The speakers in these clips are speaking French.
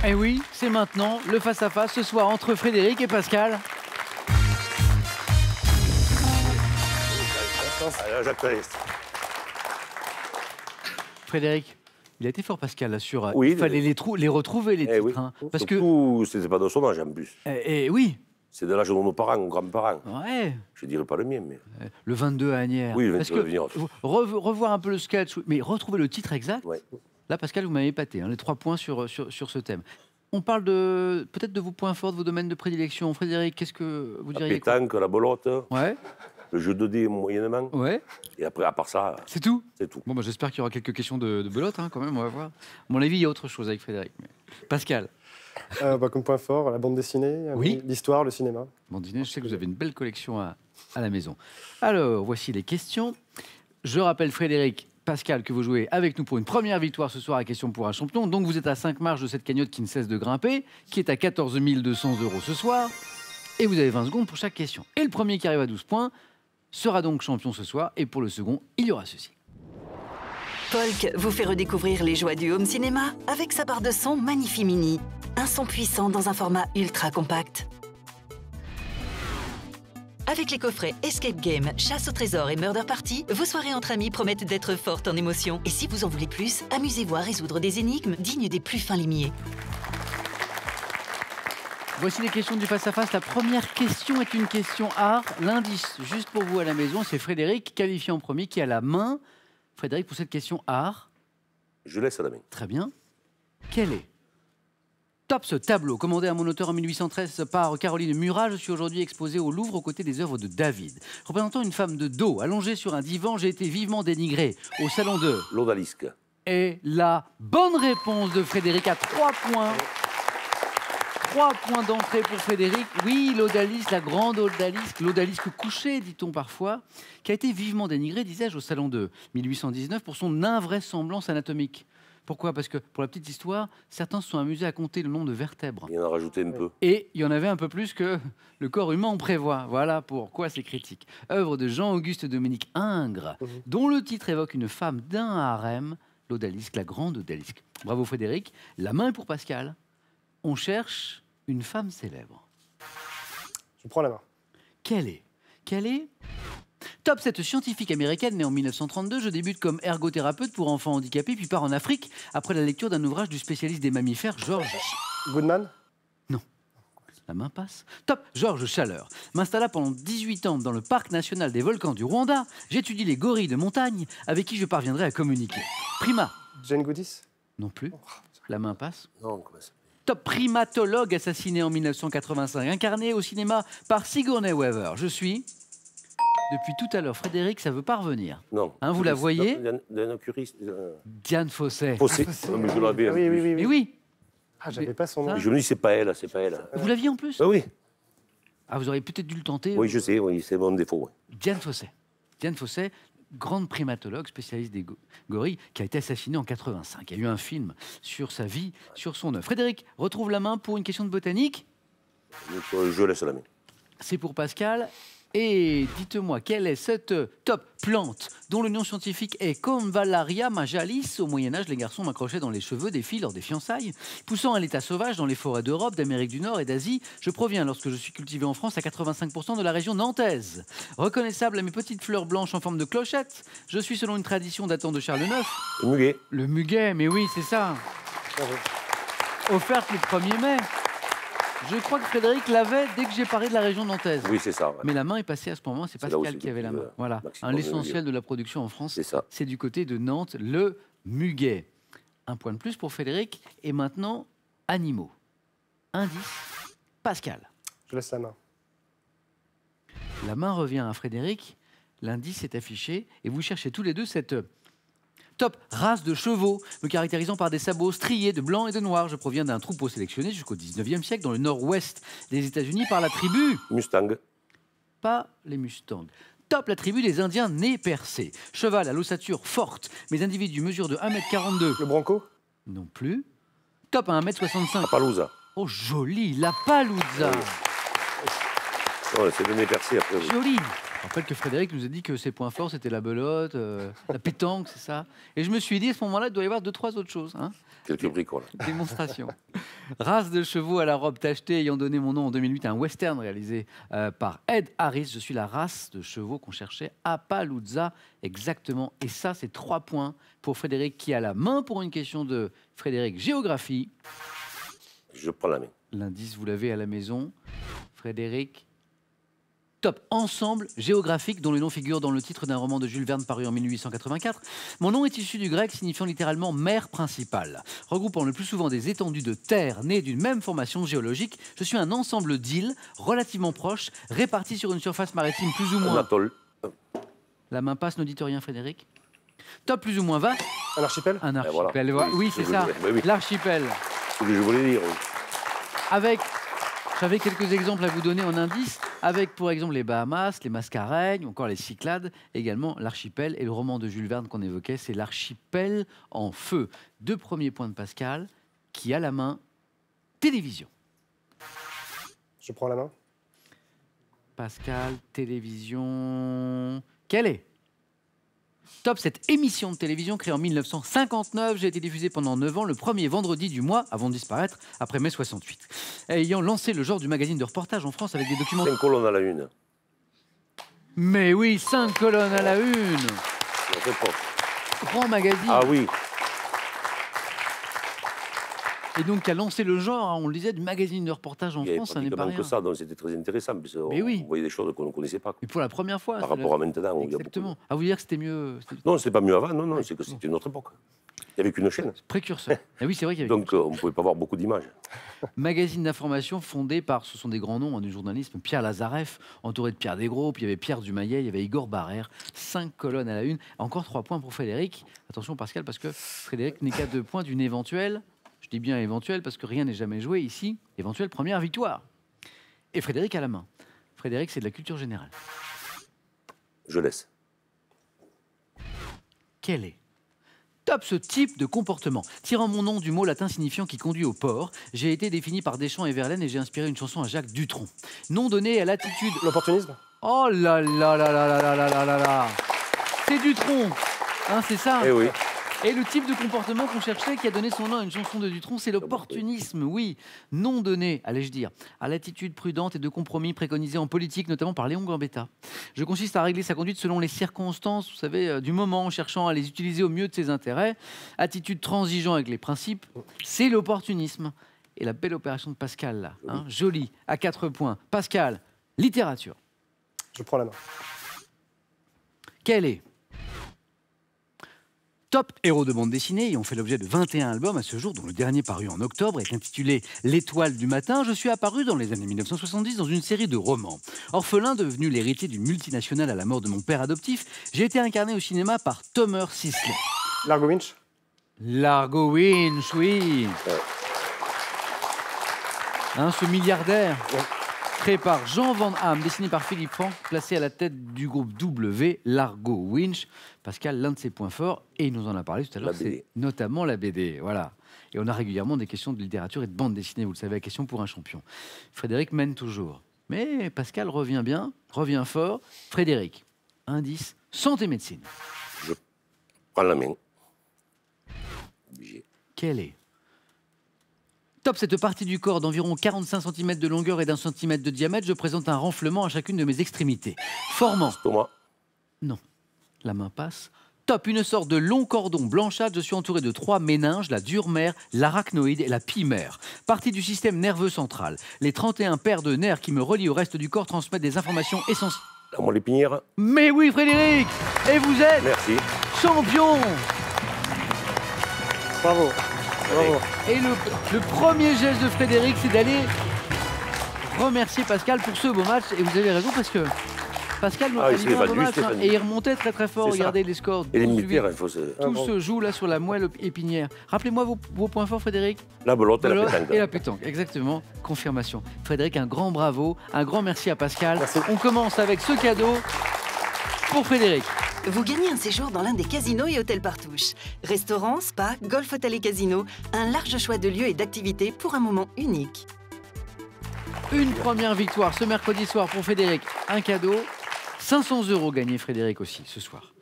Eh oui, c'est maintenant le face-à-face ce soir entre Frédéric et Pascal. Frédéric, il a été fort Pascal là sur. Oui, il fallait les retrouver les titres. Oui. Hein, parce que c'était pas de son âge en plus. Et oui. C'est de l'âge de nos parents, nos grands-parents. Ouais. Je dirais pas le mien, mais. Le 22 à Agnières. Oui, le 22 Parce à que Agnières. revoir un peu le sketch, mais retrouver le titre exact. Ouais. Là, Pascal, vous m'avez épaté, hein, les 3 points sur ce thème. On parle peut-être de vos points forts, de vos domaines de prédilection. Frédéric, qu'est-ce que vous diriez? La pétanque, la belote, ouais. Le jeu de dés moyennement. Ouais. Et après, à part ça, c'est tout. C'est tout. Bon, bah, j'espère qu'il y aura quelques questions de belote, hein, quand même, on va voir. À mon avis, il y a autre chose avec Frédéric. Mais... Pascal. Comme point fort, la bande dessinée, oui. L'histoire, le cinéma. Bande dessinée, je sais que vous avez une belle collection à la maison. Alors, voici les questions. Je rappelle, Frédéric, Pascal, que vous jouez avec nous pour une première victoire ce soir à Question pour un champion. Donc, vous êtes à 5 marches de cette cagnotte qui ne cesse de grimper, qui est à 14 200 € ce soir. Et vous avez 20 secondes pour chaque question. Et le premier qui arrive à 12 points sera donc champion ce soir. Et pour le second, il y aura ceci. Polk vous fait redécouvrir les joies du home cinéma avec sa barre de son Magnifi Mini. Un son puissant dans un format ultra compact. Avec les coffrets Escape Game, Chasse au trésor et Murder Party, vos soirées entre amis promettent d'être fortes en émotions. Et si vous en voulez plus, amusez-vous à résoudre des énigmes dignes des plus fins limiers. Voici les questions du face-à-face. La première question est une question art. L'indice, juste pour vous à la maison, c'est Frédéric, qualifié en premier, qui a la main. Frédéric, pour cette question art. Je laisse à la main. Très bien. Quel est top ce tableau, commandé à mon auteur en 1813 par Caroline Murat. Je suis aujourd'hui exposé au Louvre aux côtés des œuvres de David. Représentant une femme de dos, allongée sur un divan, j'ai été vivement dénigré au salon de... L'odalisque. Et la bonne réponse de Frédéric à 3 points. 3 points d'entrée pour Frédéric. Oui, l'odalisque, la grande odalisque, l'odalisque couché, dit-on parfois, qui a été vivement dénigré, disais-je, au salon de 1819 pour son invraisemblance anatomique. Pourquoi? Parce que, pour la petite histoire, certains se sont amusés à compter le nombre de vertèbres. Il en a rajouté un peu. Et il y en avait un peu plus que le corps humain en prévoit. Voilà pourquoi c'est critique. Œuvre de Jean-Auguste Dominique Ingres, dont le titre évoque une femme d'un harem, l'odalisque, la grande odalisque. Bravo Frédéric. La main est pour Pascal. On cherche une femme célèbre. Je prends la main. Quelle est Top, cette scientifique américaine née en 1932, je débute comme ergothérapeute pour enfants handicapés, puis pars en Afrique après la lecture d'un ouvrage du spécialiste des mammifères, Georges... Goodman? Non. La main passe. Top, Georges Chaleur m'installa pendant 18 ans dans le parc national des volcans du Rwanda. J'étudie les gorilles de montagne avec qui je parviendrai à communiquer. Prima. Jane Goodis? Non plus. La main passe. Non, comment ça? Top primatologue assassiné en 1985, incarné au cinéma par Sigourney Weaver. Je suis... Depuis tout à l'heure, Frédéric, ça veut pas revenir. Non. Hein, vous la voyez? D'un oculiste. Diane Fossé. Fossé. Mais je l'avais. Oui. Mais oui. Ah, j'avais pas son nom. Je me dis, c'est pas elle, c'est pas elle. Vous l'aviez en plus? Ah oui. Ah, vous auriez peut-être dû le tenter. Oui, je sais, oui, c'est mon défaut. Oui. Diane Fossé. Diane Fossé, grande primatologue, spécialiste des gorilles, qui a été assassinée en 85. Il y a eu un film sur sa vie, sur son œuvre. Frédéric, retrouve la main pour une question de botanique. Je laisse la main. C'est pour Pascal. Et dites-moi, quelle est cette top plante dont le nom scientifique est Convallaria majalis? Au Moyen-Âge, les garçons m'accrochaient dans les cheveux des filles lors des fiançailles. Poussant à l'état sauvage dans les forêts d'Europe, d'Amérique du Nord et d'Asie, je proviens, lorsque je suis cultivé en France, à 85% de la région nantaise. Reconnaissable à mes petites fleurs blanches en forme de clochette, je suis selon une tradition datant de Charles IX. Le muguet. Le muguet, mais oui, c'est ça. Offerte le 1er mai. Je crois que Frédéric l'avait dès que j'ai parlé de la région nantaise. Oui, c'est ça. Ouais. Mais la main est passée à ce moment, c'est Pascal qui avait la main. Voilà, l'essentiel de la production en France, c'est du côté de Nantes, le muguet. Un point de plus pour Frédéric. Et maintenant, animaux. Indice, Pascal. Je laisse la main. La main revient à Frédéric, l'indice est affiché, et vous cherchez tous les deux cette... Top, race de chevaux, me caractérisant par des sabots striés de blanc et de noir. Je proviens d'un troupeau sélectionné jusqu'au 19e siècle dans le nord-ouest des États-Unis par la tribu... Mustang. Pas les Mustangs. Top, la tribu des Indiens nez percés. Cheval à l'ossature forte. Mes individus mesurent de 1,42 m. Le Bronco? Non plus. Top, à 1,65 m. La Palouza. Oh, joli, la Palouza. Ouais, c'est le nez percé après. Oui. Joli. Je rappelle que Frédéric nous a dit que ses points forts, c'était la belote, la pétanque, c'est ça. Et je me suis dit, à ce moment-là, il doit y avoir 2-3 autres choses. Hein. Quelques bricoles. Démonstration. Race de chevaux à la robe tachetée ayant donné mon nom en 2008 à un western réalisé par Ed Harris. Je suis la race de chevaux qu'on cherchait à Appaloosa, exactement. Et ça, c'est 3 points pour Frédéric qui a la main pour une question de Frédéric géographie. Je prends la main. L'indice, vous l'avez à la maison. Frédéric. Top. Ensemble géographique dont le nom figure dans le titre d'un roman de Jules Verne paru en 1884. Mon nom est issu du grec signifiant littéralement mer principale. Regroupant le plus souvent des étendues de terre nées d'une même formation géologique, je suis un ensemble d'îles relativement proches, réparties sur une surface maritime plus ou Un moins... atoll. La main passe, ne dites rien Frédéric. Top plus ou moins vaste. Un archipel? Un voilà. archipel. Oui, c'est ça. Oui. L'archipel. C'est ce que je voulais dire. Oui. Avec... J'avais quelques exemples à vous donner en indice, avec pour exemple les Bahamas, les Mascareignes, ou encore les Cyclades, également l'archipel. Et le roman de Jules Verne qu'on évoquait, c'est l'archipel en feu. 2 premiers points de Pascal, qui a la main télévision. Je prends la main. Pascal, télévision... Quelle est? Top, cette émission de télévision créée en 1959, j'ai été diffusée pendant 9 ans, le premier vendredi du mois, avant de disparaître, après mai 68. Ayant lancé le genre du magazine de reportage en France avec des documents... 5 colonnes à la une. Mais oui, 5 colonnes à la une. Je sais pas. Grand magazine. Ah oui. Et donc, qui a lancé le genre, hein, on le disait, du magazine de reportage en Il y avait France, ça n'est pas pratiquement rien. que ça, donc c'était très intéressant. Parce Mais oui. On voyait des choses qu'on ne connaissait pas. Et pour la première fois. Par c'est rapport à maintenant. où il y a Exactement. beaucoup À vous dire que c'était mieux. Non, c'était pas mieux avant, non, Ouais, c'est que bon. c'était une autre époque. Il n'y avait qu'une chaîne. Précurseur. Et oui, c'est vrai qu'il y avait Donc on ne pouvait pas voir beaucoup d'images. magazine d'information fondé par, ce sont des grands noms hein, du journalisme, Pierre Lazareff, entouré de Pierre Desgros, puis il y avait Pierre Dumayet, il y avait Igor Barrère, 5 colonnes à la une. Encore 3 points pour Frédéric. Attention Pascal, parce que Frédéric n'est qu'à 2 points d'une éventuelle, je dis bien éventuelle parce que rien n'est jamais joué ici, éventuelle première victoire. Et Frédéric a la main. Frédéric, c'est de la culture générale. Je laisse. Quel est top ce type de comportement? Tirant mon nom du mot latin signifiant qui conduit au port, j'ai été défini par Deschamps et Verlaine et j'ai inspiré une chanson à Jacques Dutronc. Nom donné à l'attitude... L'opportunisme? Oh là là là là là là là là là là. C'est Dutronc, hein, c'est ça. Eh oui. Et le type de comportement qu'on cherchait qui a donné son nom à une chanson de Dutronc, c'est l'opportunisme, oui. Nom donné, allais-je dire, à l'attitude prudente et de compromis préconisée en politique, notamment par Léon Gambetta. Je consiste à régler sa conduite selon les circonstances, vous savez, du moment, en cherchant à les utiliser au mieux de ses intérêts. Attitude transigeant avec les principes, c'est l'opportunisme. Et la belle opération de Pascal, là, hein, jolie, à 4 points. Pascal, littérature. Je prends la main. Quel est top héros de bande dessinée ayant fait l'objet de 21 albums à ce jour, dont le dernier paru en octobre est intitulé L'Étoile du matin. Je suis apparu dans les années 1970 dans une série de romans. Orphelin, devenu l'héritier d'une multinationale à la mort de mon père adoptif, j'ai été incarné au cinéma par Tomer Sisley. Largo Winch? Largo Winch, oui. Hein, ce milliardaire créé par Jean Van Hamme, dessiné par Philippe Franck, placé à la tête du groupe W, Largo Winch. Pascal, l'un de ses points forts, et il nous en a parlé tout à l'heure, c'est notamment la BD. Voilà. Et on a régulièrement des questions de littérature et de bande dessinée, vous le savez, la question pour un champion. Frédéric mène toujours. Mais Pascal revient bien, revient fort. Frédéric, indice, santé médecine. Je prends la main. Obligé. Quelle est top, cette partie du corps d'environ 45 cm de longueur et d'1 cm de diamètre, je présente un renflement à chacune de mes extrémités. Formant... Thomas. Non. La main passe. Top, une sorte de long cordon blanchâtre, je suis entouré de 3 méninges, la dure mère, l'arachnoïde et la pie-mère. Partie du système nerveux central. Les 31 paires de nerfs qui me relient au reste du corps transmettent des informations essentielles. La moelle épinière. Mais oui, Frédéric! Et vous êtes Merci. champion! Bravo. Bravo. Et le premier geste de Frédéric, c'est d'aller remercier Pascal pour ce beau match. Et vous avez raison, parce que Pascal nous a livré un beau match, hein, et il remontait très très fort. Regardez les scores. Et les militaires, il faut se... Tout se joue là sur la moelle épinière. Rappelez-moi vos points forts, Frédéric. La belote et la Belote pétanque. et la pétanque, exactement. Confirmation. Frédéric, un grand bravo, un grand merci à Pascal. Merci. On commence avec ce cadeau pour Frédéric. Vous gagnez un séjour dans l'un des casinos et hôtels Partouche. Restaurants, spa, golf hôtel et casino, un large choix de lieux et d'activités pour un moment unique. Une première victoire ce mercredi soir pour Frédéric. Un cadeau. 500 € gagnés, Frédéric, aussi, ce soir.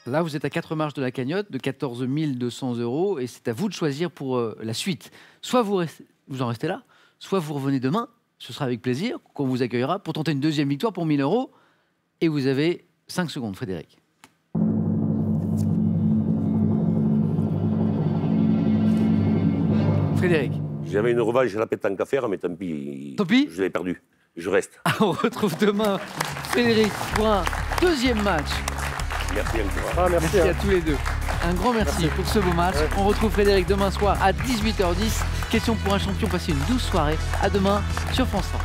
Là, vous êtes à 4 marches de la cagnotte, de 14 200 €, et c'est à vous de choisir pour la suite. Soit vous en restez là, soit vous revenez demain, ce sera avec plaisir, qu'on vous accueillera pour tenter une deuxième victoire pour 1000 €. Et vous avez 5 secondes, Frédéric. Frédéric. J'avais une revanche à la pétanque à faire, mais tant pis. Tant pis. Je l'ai perdu. Je reste. On retrouve demain Frédéric pour un deuxième match. Merci encore. Ah, merci. À tous les deux. Un grand merci pour ce beau match. Ouais. On retrouve Frédéric demain soir à 18h10. Question pour un champion. Passez une douce soirée. À demain sur France 3.